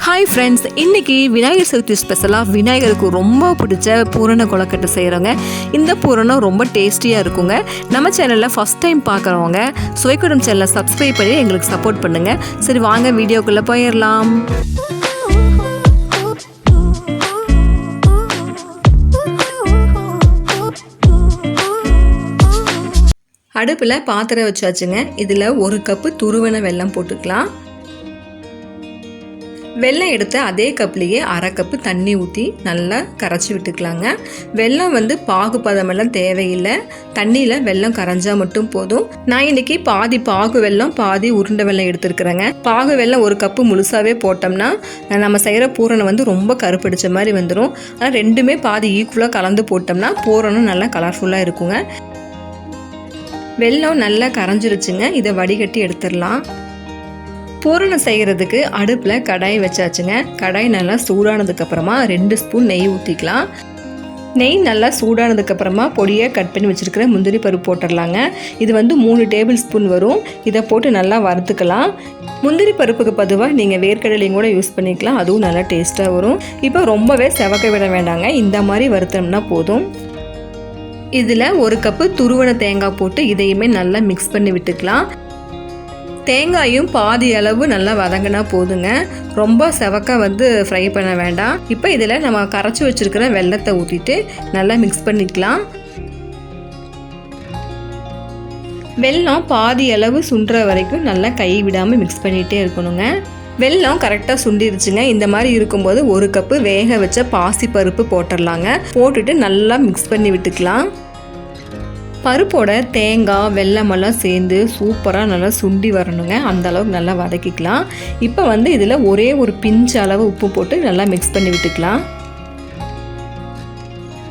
Hi friends, இன்னைக்கு விநாயகர் சதுர்த்தி ஸ்பெஷலாக விநாயகருக்கு ரொம்ப பிடிச்ச பூரண கொழுக்கட்டை செய்கிறோங்க. இந்த பூரணம் ரொம்ப டேஸ்டியாக இருக்குங்க. நம்ம சேனலில் ஃபஸ்ட் டைம் பார்க்குறவங்க சுவை கோடம் சேனலை சப்ஸ்கிரைப் பண்ணி எங்களுக்கு சப்போர்ட் பண்ணுங்கள். சரி வாங்க வீடியோக்குள்ளே போயிடலாம். அடுப்பில் பாத்திரம் வச்சாச்சுங்க. இதில் 1 கப்பு துருவன வெல்லம் போட்டுக்கலாம். வெல்லம் எடுத்து அதே கப்லேயே 1/2 கப்பு தண்ணி ஊற்றி நல்லா கரைச்சி விட்டுக்கலாங்க. வெல்லம் பாகு பதமெல்லாம் தேவையில்லை, தண்ணியில் வெல்லம் கரைஞ்சால் மட்டும் போதும். நான் இன்னைக்கு பாதி பாகு வெல்லம் பாதி உருண்டை வெல்லம் எடுத்துருக்குறேங்க. பாகு வெல்லம் 1 கப்பு முழுசாகவே போட்டோம்னா நம்ம செய்கிற பூரணம் ரொம்ப கருப்படிச்ச மாதிரி வந்துடும். ஆனால் ரெண்டுமே பாதி ஈக்குவலாக கலந்து போட்டோம்னா பூரணம் நல்லா கலர்ஃபுல்லாக இருக்குங்க. வெல்லம் நல்லா கரைஞ்சிருச்சுங்க. இதை வடிகட்டி எடுத்துடலாம். பூரணம் செய்கிறதுக்கு அடுப்பில் கடாய் வச்சாச்சுங்க. கடாய் நல்லா சூடானதுக்கப்புறமா 2 ஸ்பூன் நெய் ஊற்றிக்கலாம். நெய் நல்லா சூடானதுக்கப்புறமா பொடியாக கட் பண்ணி வச்சுருக்கிற முந்திரி பருப்பு போட்டுடலாங்க. இது 3 டேபிள் ஸ்பூன் வரும். இதை போட்டு நல்லா வறுத்துக்கலாம். முந்திரி பருப்புக்கு பொதுவாக நீங்கள் வேர்க்கடலையும் கூட யூஸ் பண்ணிக்கலாம், அதுவும் நல்லா டேஸ்ட்டாக வரும். இப்போ ரொம்பவே செவக்க விட வேண்டாங்க, இந்த மாதிரி வறுத்தோம்னா போதும். இதில் 1 கப்பு துருவன தேங்காய் போட்டு இதையுமே நல்லா மிக்ஸ் பண்ணி விட்டுக்கலாம். தேங்காயும் பாதி அளவு நல்லா வதங்கினா போதுங்க, ரொம்ப செவக்க ஃப்ரை பண்ண வேண்டாம். இப்போ இதில் நம்ம கரைச்சி வச்சுருக்கிற வெல்லத்தை ஊற்றிட்டு நல்லா மிக்ஸ் பண்ணிக்கலாம். வெல்லம் பாதி அளவு சுண்டுற வரைக்கும் நல்லா கை விடாமல் மிக்ஸ் பண்ணிகிட்டே இருக்கணுங்க. வெல்லம் கரெக்டாக சுண்டிருச்சுங்க. இந்த மாதிரி இருக்கும்போது 1 கப்பு வேக வச்ச பாசி பருப்பு போட்டுடலாங்க. போட்டுட்டு நல்லா மிக்ஸ் பண்ணி விட்டுக்கலாம். பருப்போட தேங்காய் வெல்லமெல்லாம் சேர்ந்து சூப்பராக நல்லா சுண்டி வரணுங்க, அந்த அளவுக்கு நல்லா வதக்கிக்கலாம். இப்போ இதில் ஒரே ஒரு பிஞ்சு அளவு உப்பு போட்டு நல்லா மிக்ஸ் பண்ணி விட்டுக்கலாம்.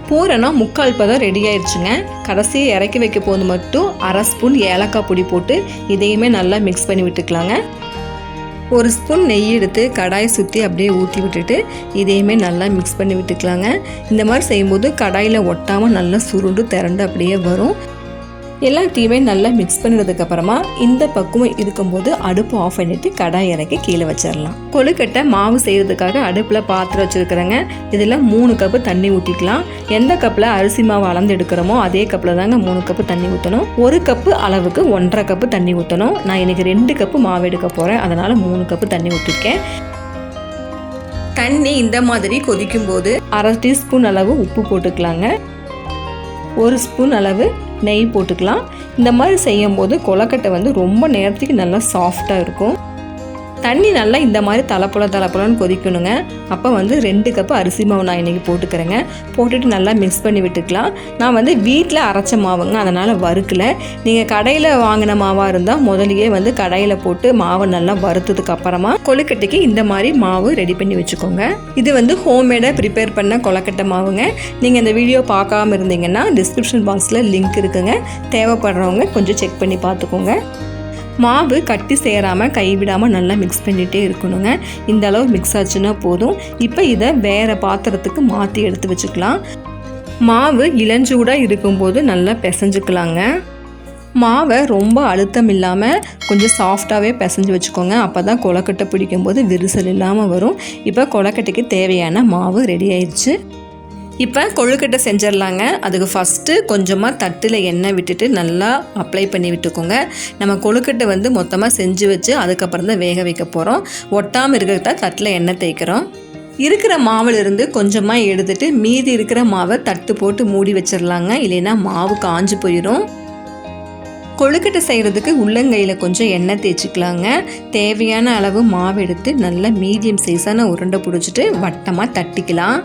பூரணம் 3/4 பதம் ரெடி ஆயிடுச்சுங்க. கடைசியை இறக்கி வைக்க போது மட்டும் 1/2 ஸ்பூன் ஏலக்காய் பொடி போட்டு இதையுமே நல்லா மிக்ஸ் பண்ணி விட்டுக்கலாங்க. 1 ஸ்பூன் நெய் எடுத்து கடாயை சுற்றி அப்படியே ஊற்றி விட்டுட்டு இதையுமே நல்லா மிக்ஸ் பண்ணி விட்டுக்கலாங்க. இந்த மாதிரி செய்யும்போது கடாயில் ஒட்டாமல் நல்லா சுருண்டு திரண்டு அப்படியே வரும். எல்லாத்தையுமே நல்லா மிக்ஸ் பண்ணினதுக்கப்புறமா இந்த பக்குவம் இருக்கும்போது அடுப்பு ஆஃப் பண்ணிவிட்டு கடாய் இறக்கி கீழே வச்சிடலாம். கொழுக்கட்டை மாவு செய்கிறதுக்காக அடுப்பில் பாத்திரம் வச்சுருக்கிறேங்க. இதில் 3 கப்பு தண்ணி ஊற்றிக்கலாம். எந்த கப்பில் அரிசி மாவு அளந்து எடுக்கிறோமோ அதே கப்பில் தாங்க 3 கப்பு தண்ணி ஊற்றணும். 1 கப்பு அளவுக்கு 1.5 கப்பு தண்ணி ஊற்றணும். நான் இன்றைக்கி 2 கப்பு மாவு எடுக்க போகிறேன், அதனால் 3 கப்பு தண்ணி ஊற்றிருக்கேன். தண்ணி இந்த மாதிரி கொதிக்கும் போது 1/2 டீஸ்பூன் அளவு உப்பு போட்டுக்கலாங்க. 1 ஸ்பூன் அளவு நெய் போட்டுக்கலாம். இந்த மாதிரி செய்யும் போது கொழுக்கட்டை ரொம்ப நேரத்துக்கு நல்லா சாஃப்டாக இருக்கும். தண்ணி நல்லா இந்த மாதிரி தலப்புலன்னு கொதிக்கணுங்க. அப்போ 2 கப்பு அரிசி மாவு நான் இன்றைக்கி போட்டுக்கிறேங்க. போட்டுட்டு நல்லா மிக்ஸ் பண்ணி விட்டுக்கலாம். நான் வீட்டில் அரைச்ச மாவுங்க, அதனால் வறுக்கலை. நீங்கள் கடையில் வாங்கின மாவாக இருந்தால் முதலையே கடையில் போட்டு மாவை நல்லா வறுத்ததுக்கு அப்புறமா கொழுக்கட்டைக்கு இந்த மாதிரி மாவு ரெடி பண்ணி வச்சுக்கோங்க. இது ஹோம்மேடாக ப்ரிப்பேர் பண்ண கொழுக்கட்டை மாவுங்க. நீங்கள் இந்த வீடியோ பார்க்காம இருந்தீங்கன்னா டிஸ்கிரிப்ஷன் பாக்ஸில் லிங்க் இருக்குங்க, தேவைப்படுறவங்க கொஞ்சம் செக் பண்ணி பார்த்துக்கோங்க. மாவு கட்டி சேராமல் கைவிடாமல் நல்லா மிக்ஸ் பண்ணிகிட்டே இருக்கணுங்க. இந்த அளவு மிக்ஸ் ஆச்சுன்னா போதும். இப்போ இதை வேறு பாத்திரத்துக்கு மாற்றி எடுத்து வச்சுக்கலாம். மாவு இளஞ்சூடாக இருக்கும்போது நல்லா பிசைஞ்சுக்கலாங்க. மாவை ரொம்ப அழுத்தம் இல்லாமல் கொஞ்சம் சாஃப்டாகவே பிசைஞ்சு வச்சுக்கோங்க. அப்போ தான் கொழுக்கட்டை பிடிக்கும்போது விரிசல் இல்லாமல் வரும். இப்போ கொழுக்கட்டைக்கு தேவையான மாவு ரெடி ஆயிடுச்சு. இப்போ கொழுக்கட்டை செஞ்சிடலாங்க. அதுக்கு ஃபஸ்ட்டு கொஞ்சமாக தட்டில் எண்ணெய் விட்டுட்டு நல்லா அப்ளை பண்ணி விட்டுக்கோங்க. நம்ம கொழுக்கட்டை மொத்தமாக செஞ்சு வச்சு அதுக்கப்புறம் தான் வேக வைக்க போகிறோம். ஒட்டாமல் இருக்கிறதா தட்டில் எண்ணெய் தேய்க்கிறோம். இருக்கிற மாவுலேருந்து கொஞ்சமாக எடுத்துகிட்டு மீதி இருக்கிற மாவை தட்டு போட்டு மூடி வச்சிடலாங்க, இல்லைன்னா மாவு காஞ்சு போயிடும். கொழுக்கட்டை செய்கிறதுக்கு உள்ளங்கையில் கொஞ்சம் எண்ணெய் தேய்ச்சிக்கலாங்க. தேவையான அளவு மாவு எடுத்து நல்லா மீடியம் சைஸான உருண்டை பிடிச்சிட்டு வட்டமாக தட்டிக்கலாம்.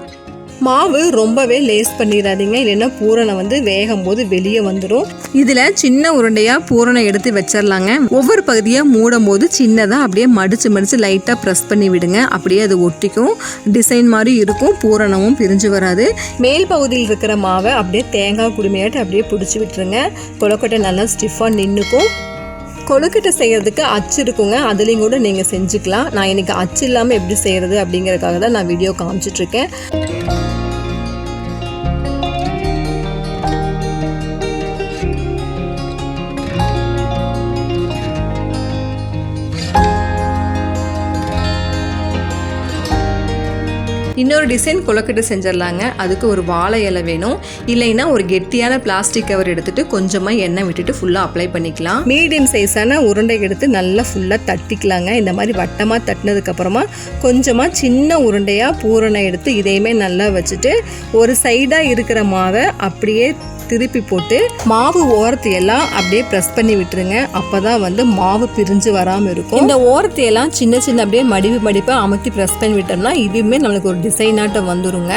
மாவு ரொம்பவே லேஸ் பண்ணிடாதீங்க, இல்லைன்னா பூரணம் வேகும் போது வெளியே வந்துடும். இதில் சின்ன உருண்டையாக பூரணம் எடுத்து வச்சிடலாங்க. ஒவ்வொரு பகுதியாக மூடும் போது சின்னதாக அப்படியே மடித்து லைட்டாக ப்ரெஸ் பண்ணி விடுங்க. அப்படியே அது ஒட்டிக்கும், டிசைன் மாதிரி இருக்கும், பூரணமும் பிரிஞ்சு வராது. மேல் பகுதியில் இருக்கிற மாவை அப்படியே தேங்காய் குடுமையாட்டு அப்படியே பிடிச்சி விட்டுருங்க. கொழுக்கட்டை நல்லா ஸ்டிஃபாக நின்றுக்கும். கொழுக்கட்டை செய்கிறதுக்கு அச்சு இருக்குங்க, அதுலேயும் கூட நீங்கள் செஞ்சுக்கலாம். நான் இன்றைக்கி அச்சு இல்லாமல் எப்படி செய்கிறது அப்படிங்கிறதுக்காக தான் நான் வீடியோ காமிச்சிட்ருக்கேன். இன்னொரு டிசைன் கொழுக்கட்டை செஞ்சிடலாங்க. அதுக்கு ஒரு வாழை இலை வேணும். இல்லைன்னா ஒரு கெட்டியான பிளாஸ்டிக் கவர் எடுத்துட்டு கொஞ்சமாக எண்ணெய் விட்டுட்டு ஃபுல்லாக அப்ளை பண்ணிக்கலாம். மீடியம் சைஸான உருண்டை எடுத்து நல்லா ஃபுல்லாக தட்டிக்கலாங்க. இந்த மாதிரி வட்டமாக தட்டினதுக்கப்புறமா கொஞ்சமாக சின்ன உருண்டையாக பூரணம் எடுத்து இதையுமே நல்லா வச்சுட்டு ஒரு சைடாக இருக்கிற மாவை அப்படியே திருப்பி போட்டு மாவு ஓரத்தையெல்லாம் அப்படியே ப்ரெஸ் பண்ணி விட்டுருங்க. அப்போதான் வந்து மாவு பிரிஞ்சு வராமல் இருக்கும். இந்த ஓரத்தையெல்லாம் சின்ன சின்ன அப்படியே மடிப்பாக அமுத்தி ப்ரெஸ் பண்ணி விட்டோம்னா இதுவுமே நம்மளுக்கு ஒரு டிசைனாட்டம் வந்துருங்க.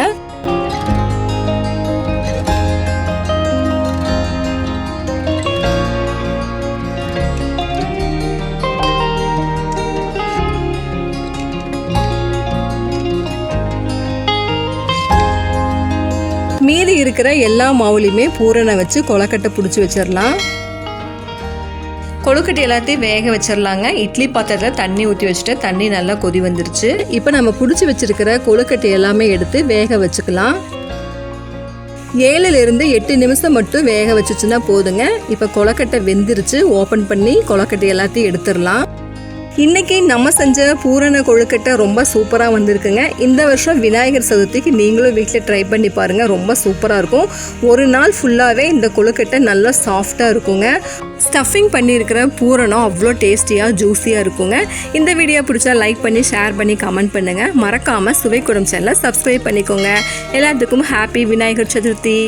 மீதி இருக்கிற எல்லா மாவுலையுமே பூரணை வச்சு கொழுக்கட்டை பிடிச்சி வச்சிடலாம். கொழுக்கட்டை எல்லாத்தையும் வேக வச்சிடலாங்க. இட்லி பாத்திரத்தில் தண்ணி ஊற்றி வச்சுட்டு தண்ணி நல்லா கொதி வந்துருச்சு. இப்போ நம்ம பிடிச்சி வச்சிருக்கிற கொழுக்கட்டை எல்லாமே எடுத்து வேக வச்சுக்கலாம். 7லிருந்து 8 நிமிஷம் மட்டும் வேக வச்சுச்சுன்னா போதுங்க. இப்போ கொழுக்கட்டை வெந்துருச்சு. ஓப்பன் பண்ணி கொழுக்கட்டை எல்லாத்தையும் எடுத்துடலாம். இன்றைக்கி நம்ம செஞ்ச பூரண கொழுக்கட்டை ரொம்ப சூப்பராக வந்திருக்குங்க. இந்த வருஷம் விநாயகர் சதுர்த்திக்கு நீங்களும் வீட்டில் ட்ரை பண்ணி பாருங்கள். ரொம்ப சூப்பராக இருக்கும். ஒரு நாள் ஃபுல்லாகவே இந்த கொழுக்கட்டை நல்லா சாஃப்டாக இருக்குங்க. ஸ்டஃபிங் பண்ணியிருக்கிற பூரணம் அவ்வளோ டேஸ்டியாக ஜூஸியாக இருக்குங்க. இந்த வீடியோ பிடிச்சா லைக் பண்ணி ஷேர் பண்ணி கமெண்ட் பண்ணுங்கள். மறக்காமல் சுவை கோடம் சேனலை சப்ஸ்கிரைப் பண்ணிக்கோங்க. எல்லாத்துக்கும் ஹாப்பி விநாயகர் சதுர்த்தி.